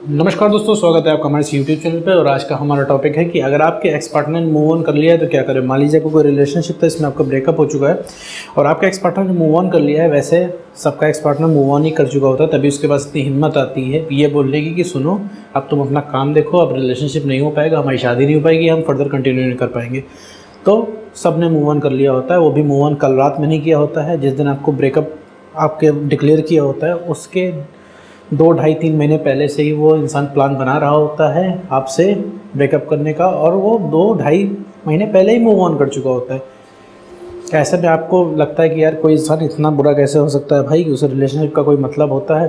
नमस्कार दोस्तों, स्वागत है आपका हमारे इस यूट्यूब चैनल पे। और आज का हमारा टॉपिक है कि अगर आपके एक्स पार्टनर ने मूव ऑन कर लिया है तो क्या करें। मान लीजिए आपको कोई रिलेशनशिप था, इसमें आपका ब्रेकअप हो चुका है और आपका एक्स पार्टनर ने मूव ऑन कर लिया है। वैसे सबका एक्स पार्टनर मूव ऑन ही कर चुका होता है, तभी उसके पास इतनी हिम्मत आती है ये बोलने की कि सुनो अब तुम अपना काम देखो, अब रिलेशनशिप नहीं हो पाएगा, हमारी शादी नहीं हो पाएगी, हम फर्दर कंटिन्यू नहीं कर पाएंगे। तो सब ने मूव ऑन कर लिया होता है, वो भी मूव ऑन कल रात में नहीं किया होता है। जिस दिन आपको ब्रेकअप आपके डिक्लेयर किया होता है उसके 2 ढाई 3 महीने पहले से ही वो इंसान प्लान बना रहा होता है आपसे ब्रेकअप करने का, और वो 2 ढाई महीने पहले ही मूव ऑन कर चुका होता है। ऐसे में आपको लगता है कि यार कोई इंसान इतना बुरा कैसे हो सकता है भाई, उसे रिलेशनशिप का कोई मतलब होता है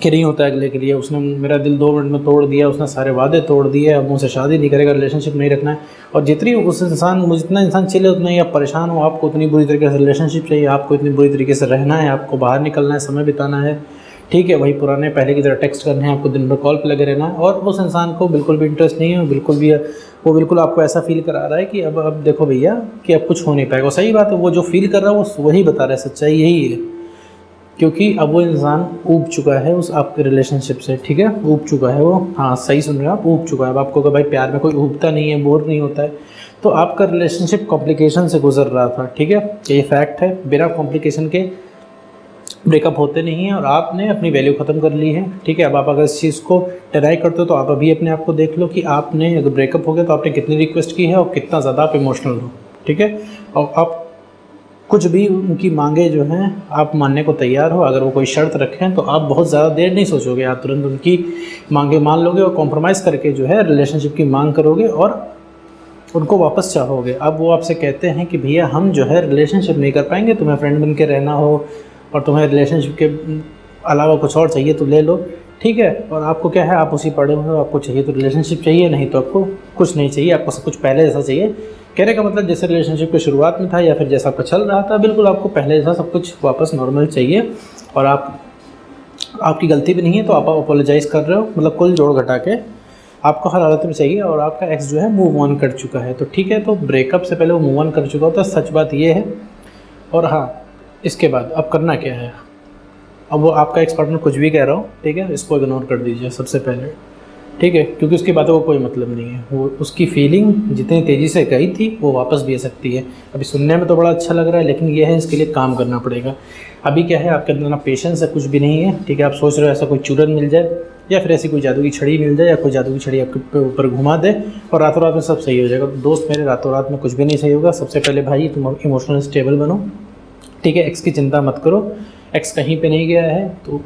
कि नहीं होता है अगले के लिए। उसने मेरा दिल 2 मिनट में तोड़ दिया, उसने सारे वादे तोड़ दिए, अब मुझसे शादी नहीं करेगा, रिलेशनशिप नहीं रखना है। और जितना इंसान चले उतना ही आप परेशान हो, आपको उतनी बुरी तरीके से रिलेशनशिप चाहिए, आपको इतनी बुरी तरीके से रहना है, आपको बाहर निकलना है, समय बिताना है, ठीक है, वही पुराने पहले की तरह टेक्स्ट करने हैं, आपको दिन भर कॉल पे लगे रहना है। और उस इंसान को बिल्कुल भी इंटरेस्ट नहीं है, वो बिल्कुल आपको ऐसा फील करा रहा है कि अब देखो भैया कि अब कुछ हो नहीं पाएगा। सही बात है, वो जो फील कर रहा है वो वही बता रहा है, सच्चाई यही है। क्योंकि अब वो इंसान ऊब चुका है उस आपके रिलेशनशिप से, ठीक है, ऊब चुका है वो। हाँ सही सुन रहे हो आप, ऊब चुका है। अब आपको कि भाई प्यार में कोई ऊबता नहीं है, बोर नहीं होता है। तो आपका रिलेशनशिप कॉम्प्लिकेशन से गुजर रहा था, ठीक है, ये फैक्ट है। बिना कॉम्प्लिकेशन के ब्रेकअप होते नहीं हैं और आपने अपनी वैल्यू ख़त्म कर ली है, ठीक है। अब आप अगर इस चीज़ को डिनाई करते हो तो आप अभी अपने आप को देख लो कि आपने अगर ब्रेकअप हो गया तो आपने कितनी रिक्वेस्ट की है और कितना ज़्यादा आप इमोशनल हो, ठीक है। और आप कुछ भी उनकी मांगे जो हैं आप मानने को तैयार हो। अगर वो कोई शर्त रखें तो आप बहुत ज़्यादा देर नहीं सोचोगे, आप तुरंत उनकी मांगे मान लोगे और कॉम्प्रोमाइज़ करके जो है रिलेशनशिप की मांग करोगे और उनको वापस चाहोगे। अब वो आपसे कहते हैं कि भैया हम जो है रिलेशनशिप नहीं कर पाएंगे, तुम्हें फ्रेंड बन के रहना हो और तुम्हें रिलेशनशिप के अलावा कुछ और चाहिए तो ले लो, ठीक है। और आपको क्या है, आप उसी पड़े हुए हो, आपको चाहिए तो रिलेशनशिप चाहिए, नहीं तो आपको कुछ नहीं चाहिए, आपको सब कुछ पहले जैसा चाहिए। कहने का मतलब जैसे रिलेशनशिप की शुरुआत में था या फिर जैसा आपका चल रहा था, बिल्कुल आपको पहले जैसा सब कुछ वापस नॉर्मल चाहिए। और आपकी गलती भी नहीं है तो आप अपोलोजाइज़ कर रहे हो, मतलब कुल जोड़ घटा के आपको हर हालत में चाहिए। और आपका एक्स जो है मूव ऑन कर चुका है, तो ठीक है, तो ब्रेकअप से पहले वो मूव ऑन कर चुका होता है, सच बात ये है। और हाँ, इसके बाद अब करना क्या है। अब वो आपका एक्स पार्टनर कुछ भी कह रहा हो, ठीक है, इसको इग्नोर कर दीजिए सबसे पहले, ठीक है, क्योंकि उसकी बातों को कोई मतलब नहीं है। वो उसकी फीलिंग जितनी तेज़ी से गई थी वो वापस भी आ सकती है। अभी सुनने में तो बड़ा अच्छा लग रहा है, लेकिन ये है इसके लिए काम करना पड़ेगा। अभी क्या है, आपके अंदर ना पेशेंस है, कुछ भी नहीं है, ठीक है। आप सोच रहे हो ऐसा कोई चूरन मिल जाए या फिर ऐसी कोई जादू की छड़ी मिल जाए या कोई जादू की छड़ी आपके ऊपर घुमा दे और रातों रात में सब सही हो जाएगा। दोस्त मेरे, रातों रात में कुछ भी नहीं सही होगा। सबसे पहले भाई तुम इमोशनल स्टेबल बनो, ठीक है। एक्स की चिंता मत करो, एक्स कहीं पे नहीं गया है, तो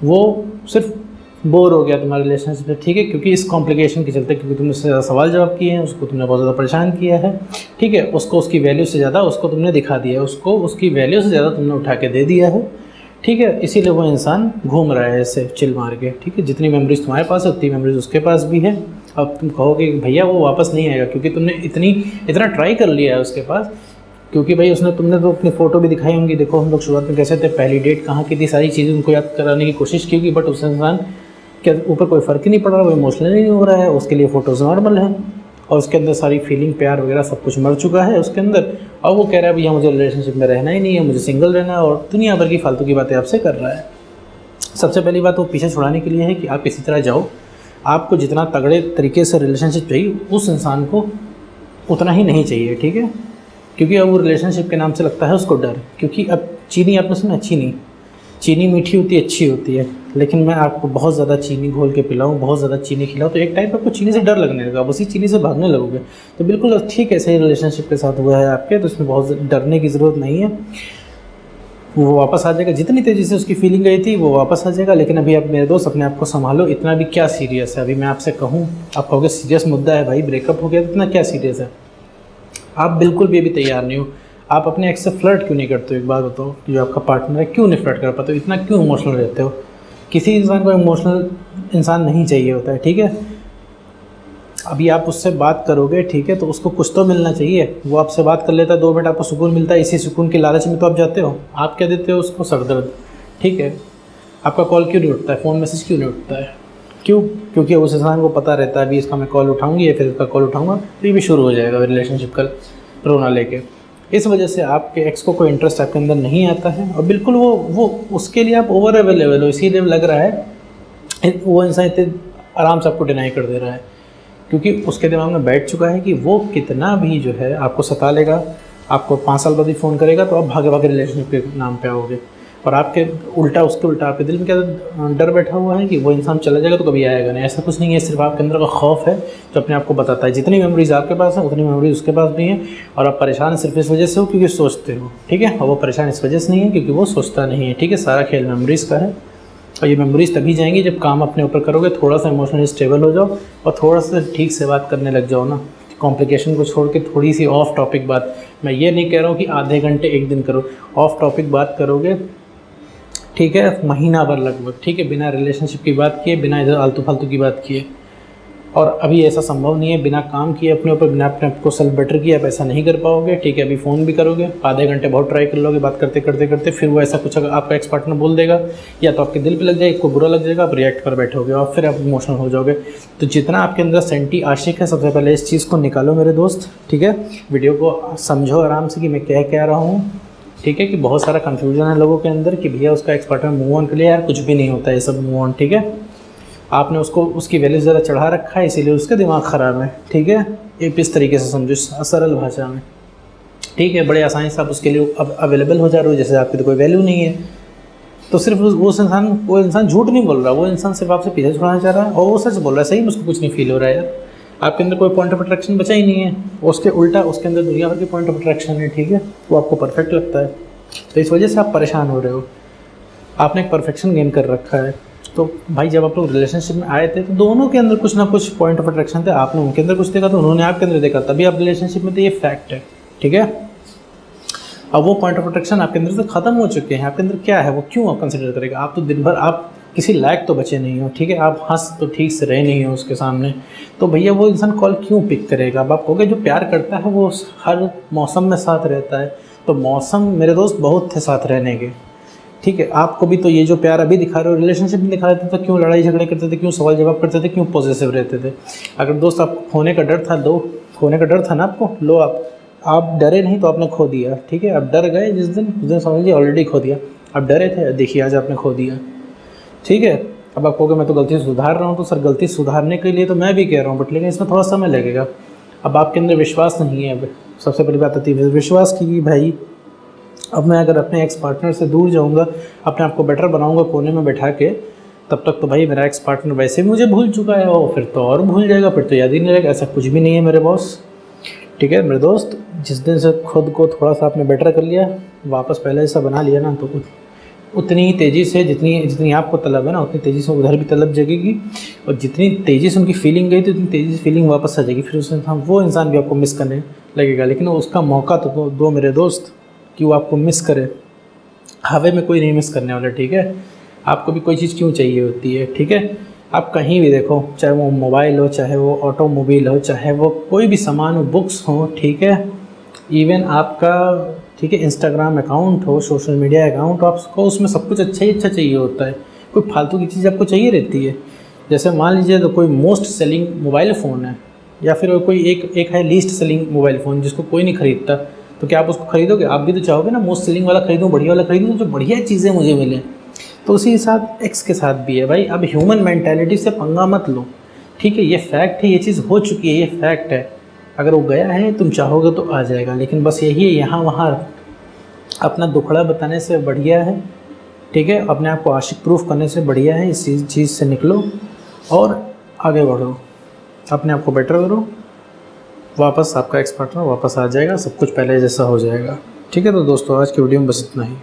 वो सिर्फ बोर हो गया तुम्हारे रिलेशनशिप से, ठीक है, क्योंकि इस कॉम्प्लिकेशन के चलते, क्योंकि तुमने उससे ज़्यादा सवाल जवाब किए हैं, उसको तुमने बहुत ज़्यादा परेशान किया है, ठीक है। उसको उसकी वैल्यू से ज़्यादा उसको तुमने दिखा दिया है, उसको उसकी वैल्यू से ज़्यादा तुमने उठा के दे दिया है, ठीक है। इसीलिए वो इंसान घूम रहा है ऐसे चिल मार के, ठीक है। जितनी मेमोरीज तुम्हारे पास है उतनी मेमोरीज उसके पास भी है। अब तुम कहोगे कि भैया वो वापस नहीं आएगा, क्योंकि तुमने इतना ट्राई कर लिया है उसके पास। क्योंकि भाई तुमने तो अपनी फ़ोटो भी दिखाई होंगी, देखो हम लोग शुरुआत में कैसे थे, पहली डेट कहाँ की थी, सारी चीज़ें उनको याद कराने की कोशिश की होगी, बट उस इंसान के ऊपर कोई फ़र्क ही नहीं पड़ रहा, वो इमोशनल नहीं हो रहा है, उसके लिए फ़ोटोज़ नॉर्मल हैं और उसके अंदर सारी फीलिंग, प्यार वगैरह सब कुछ मर चुका है उसके अंदर। और वो कह रहा है भैया मुझे रिलेशनशिप में रहना ही नहीं है, मुझे सिंगल रहना है, और दुनिया भर की फालतू की बातें आपसे कर रहा है। सबसे पहली बात वो पीछे छुड़ाने के लिए है कि आप इसी तरह जाओ। आपको जितना तगड़े तरीके से रिलेशनशिप चाहिए उस इंसान को उतना ही नहीं चाहिए, ठीक है। क्योंकि अब वो रिलेशनशिप के नाम से लगता है उसको डर, क्योंकि अब चीनी आपने सुना, चीनी मीठी होती है, अच्छी होती है, लेकिन मैं आपको बहुत ज़्यादा चीनी घोल के पिलाऊं, बहुत ज़्यादा चीनी खिलाऊं तो एक टाइम पर आपको चीनी से डर लगने लगा, उसी चीनी से भागने लगोगे। तो बिल्कुल ठीक है, सही रिलेशनशिप के साथ हुआ है आपके, तो इसमें बहुत डरने की ज़रूरत नहीं है। वो वापस आ जाएगा, जितनी तेज़ी से उसकी फीलिंग गई थी वो वापस आ जाएगा। लेकिन अभी आप मेरे दोस्त अपने आप को संभालो, इतना भी क्या सीरियस है। अभी मैं आपसे कहूँ, आप कहोगे सीरियस मुद्दा है भाई, ब्रेकअप हो गया तो इतना क्या सीरियस है। आप बिल्कुल भी अभी तैयार नहीं हो। आप अपने एक्स से फ्लर्ट क्यों नहीं करते हो, एक बात बताओ, जो आपका पार्टनर है क्यों नहीं फ्लर्ट कर पाते हो, इतना क्यों इमोशनल रहते हो। किसी इंसान को इमोशनल इंसान नहीं चाहिए होता है, ठीक है। अभी आप उससे बात करोगे, ठीक है, तो उसको कुछ तो मिलना चाहिए। वो आपसे बात कर लेता है, 2 मिनट आपको सुकून मिलता है, इसी सुकून के लालच में तो आप जाते हो। आप क्या देते हो उसको, सरदर्द, ठीक है। आपका कॉल क्यों नहीं उठता है, फ़ोन मैसेज क्यों नहीं उठता है, क्यों, क्योंकि उस इंसान को पता रहता है अभी इसका मैं कॉल उठाऊंगी या फिर इसका कॉल उठाऊंगा तो ये भी शुरू हो जाएगा रिलेशनशिप का रोना लेके। इस वजह से आपके एक्स को कोई इंटरेस्ट आपके अंदर नहीं आता है और बिल्कुल वो उसके लिए आप ओवर अवेलेबल हो, इसीलिए लग रहा है वो इंसान इतने आराम से आपको डिनाई कर दे रहा है, क्योंकि उसके दिमाग में बैठ चुका है कि वो कितना भी जो है आपको सता लेगा, आपको 5 साल बाद भी फ़ोन करेगा तो आप भागे भागे रिलेशनशिप के नाम पे आओगे। और आपके उल्टा, उसके उल्टा आपके दिल में क्या डर बैठा हुआ है कि वो इंसान चला जाएगा तो कभी आएगा नहीं। ऐसा कुछ नहीं है, सिर्फ आपके अंदर का खौफ है जो अपने आप को बताता है। जितनी मेमोरीज़ आपके पास है उतनी मेमोरीज उसके पास भी हैं, और आप परेशान सिर्फ इस वजह से हो क्योंकि सोचते हो, ठीक है। और वो परेशान इस वजह से नहीं है क्योंकि वो सोचता नहीं है, ठीक है। सारा खेल मेमोरीज़ का है, और ये मेमोरीज तभी जाएंगी जब काम अपने ऊपर करोगे, थोड़ा सा इमोशनली स्टेबल हो जाओ और थोड़ा सा ठीक से बात करने लग जाओ ना, कॉम्प्लिकेशन को छोड़ के थोड़ी सी ऑफ टॉपिक बात। मैं ये नहीं कह रहा हूँ कि आधे घंटे एक दिन करो, ऑफ टॉपिक बात करोगे, ठीक है, महीना भर लगभग, ठीक है, बिना रिलेशनशिप की बात किए, बिना इधर आलतू फालतू की बात किए। और अभी ऐसा संभव नहीं है, बिना काम किए अपने ऊपर, बिना अपने आप को सेल्फ बेटर किए आप ऐसा नहीं कर पाओगे, ठीक है। अभी फ़ोन भी करोगे, आधे घंटे बहुत ट्राई कर लोगे बात करते करते करते, फिर वो ऐसा कुछ अगर आपका एक्स पार्टनर बोल देगा या तो आपके दिल पे लग जाएगा, को बुरा लग जाएगा, आप रिएक्ट कर बैठोगे और फिर आप इमोशनल हो जाओगे। तो जितना आपके अंदर सेंटी आशिक है, सबसे पहले इस चीज़ को निकालो मेरे दोस्त, ठीक है। वीडियो को समझो आराम से कि मैं क्या रहा हूँ, ठीक है, कि बहुत सारा कन्फ्यूजन है लोगों के अंदर कि भैया उसका एक्स पार्टनर मूव ऑन कर लिया, यार कुछ भी नहीं होता है सब मूव ऑन, ठीक है। आपने उसको उसकी वैल्यू ज़रा चढ़ा रखा है, इसीलिए उसका दिमाग ख़राब है, ठीक है। एक इस तरीके से समझो सरल भाषा में, ठीक है। बड़े आसानी से आप उसके लिए अब अवेलेबल हो जा रहे हो जैसे आपकी तो कोई वैल्यू नहीं है। तो सिर्फ वो इंसान झूठ नहीं बोल रहा, वो इंसान सिर्फ आपसे पीछे छुड़ाना चाह रहा है, और वो सच बोल रहा है, सही में उसको कुछ नहीं फील हो रहा है यार। आपके अंदर कोई पॉइंट ऑफ अट्रैक्शन बचा ही नहीं है, उसके उल्टा उसके अंदर दुनिया भर की पॉइंट ऑफ अट्रैक्शन है, ठीक है। वो आपको परफेक्ट लगता है, तो इस वजह से आप परेशान हो रहे हो, आपने एक परफेक्शन गेन कर रखा है। तो भाई जब आप लोग रिलेशनशिप में आए थे तो दोनों के अंदर कुछ ना कुछ पॉइंट ऑफ अट्रैक्शन थे, आपने उनके अंदर कुछ देखा तो उन्होंने आपके अंदर देखा, तभी आप रिलेशनशिप में थे, ये फैक्ट है, ठीक है। अब वो पॉइंट ऑफ अट्रैक्शन आपके अंदर से ख़त्म हो चुके हैं, आपके अंदर क्या है वो क्यों आप कंसिडर करेगा। आप तो दिन भर आप किसी लायक तो बचे नहीं हो, ठीक है, आप हंस तो ठीक से रहे नहीं हो उसके सामने, तो भैया वो इंसान कॉल क्यों पिक करेगा। अब आप कहोगे जो प्यार करता है वो हर मौसम में साथ रहता है, तो मौसम मेरे दोस्त बहुत थे साथ रहने के, ठीक है। आपको भी तो ये जो प्यार अभी दिखा रहे हो रिलेशनशिप में दिखा रहे थे, तो क्यों लड़ाई झगड़े करते थे, क्यों सवाल जवाब करते थे, क्यों पॉजिटिव रहते थे। अगर दोस्त आप खोने का डर था, खोने का डर था ना आपको, लो आप डरे नहीं तो आपने खो दिया, ठीक है। आप डर गए जिस दिन समझ लीजिए ऑलरेडी खो दिया। आप डरे थे, देखिए आज आपने खो दिया, ठीक है। अब आप कहोगे मैं तो गलती सुधार रहा हूँ, तो सर गलती सुधारने के लिए तो मैं भी कह रहा हूँ, बट लेकिन इसमें थोड़ा समय लगेगा। अब आपके अंदर विश्वास नहीं है, अब सबसे बड़ी बात आती है विश्वास की। भाई अब मैं अगर अपने एक्स पार्टनर से दूर जाऊंगा, अपने आप को बेटर बनाऊंगा कोने में बैठा के, तब तक तो भाई मेरा एक्स पार्टनर वैसे भी मुझे भूल चुका है, और फिर तो और भूल जाएगा, फिर तो याद ही नहीं रहेगा। ऐसा कुछ भी नहीं है मेरे बॉस, ठीक है। मेरे दोस्त जिस दिन से खुद को थोड़ा सा आपने बेटर कर लिया, वापस पहले जैसा बना लिया ना, तो उतनी ही तेज़ी से जितनी आपको तलब है ना, उतनी तेज़ी से उधर भी तलब जगेगी, और जितनी तेज़ी से उनकी फीलिंग गई तो उतनी तेज़ी से फीलिंग वापस आ जाएगी। फिर वो इंसान भी आपको मिस करने लगेगा, लेकिन उसका मौका तो दो मेरे दोस्त कि वो आपको मिस करे। हवा में कोई नहीं मिस करने वाला, ठीक है। आपको भी कोई चीज़ क्यों चाहिए होती है, ठीक है। आप कहीं भी देखो, चाहे वो मोबाइल हो, चाहे वो ऑटोमोबाइल हो, चाहे वो कोई भी सामान हो, बुक्स हो, ठीक है, इवन आपका, ठीक है, इंस्टाग्राम अकाउंट हो, सोशल मीडिया अकाउंट हो, आपको उसमें सब कुछ अच्छा ही अच्छा चाहिए होता है। कोई फालतू की चीज़ आपको चाहिए रहती है। जैसे मान लीजिए तो कोई मोस्ट सेलिंग मोबाइल फ़ोन है, या फिर कोई एक है लीस्ट सेलिंग मोबाइल फ़ोन जिसको कोई नहीं ख़रीदता, तो क्या आप उसको खरीदोगे। आप भी तो चाहोगे ना मोस्ट सेलिंग वाला खरीदूँ, बढ़िया वाला खरीदूँ, जो बढ़िया चीज़ें मुझे मिलें। तो उसी के साथ एक्स के साथ भी है भाई। अब ह्यूमन मेंटालिटी से पंगा मत लो, ठीक है। ये फैक्ट है, ये चीज़ हो चुकी है, ये फैक्ट है। अगर वो गया है तुम चाहोगे तो आ जाएगा, लेकिन बस यही है, यहाँ वहाँ अपना दुखड़ा बताने से बढ़िया है, ठीक है, अपने आप को आशिक प्रूफ करने से बढ़िया है इस चीज़ से निकलो और आगे बढ़ो, अपने आप को बेटर करो। वापस आपका एक्स पार्टनर वापस आ जाएगा, सब कुछ पहले जैसा हो जाएगा, ठीक है। तो दोस्तों आज की वीडियो में बस इतना ही।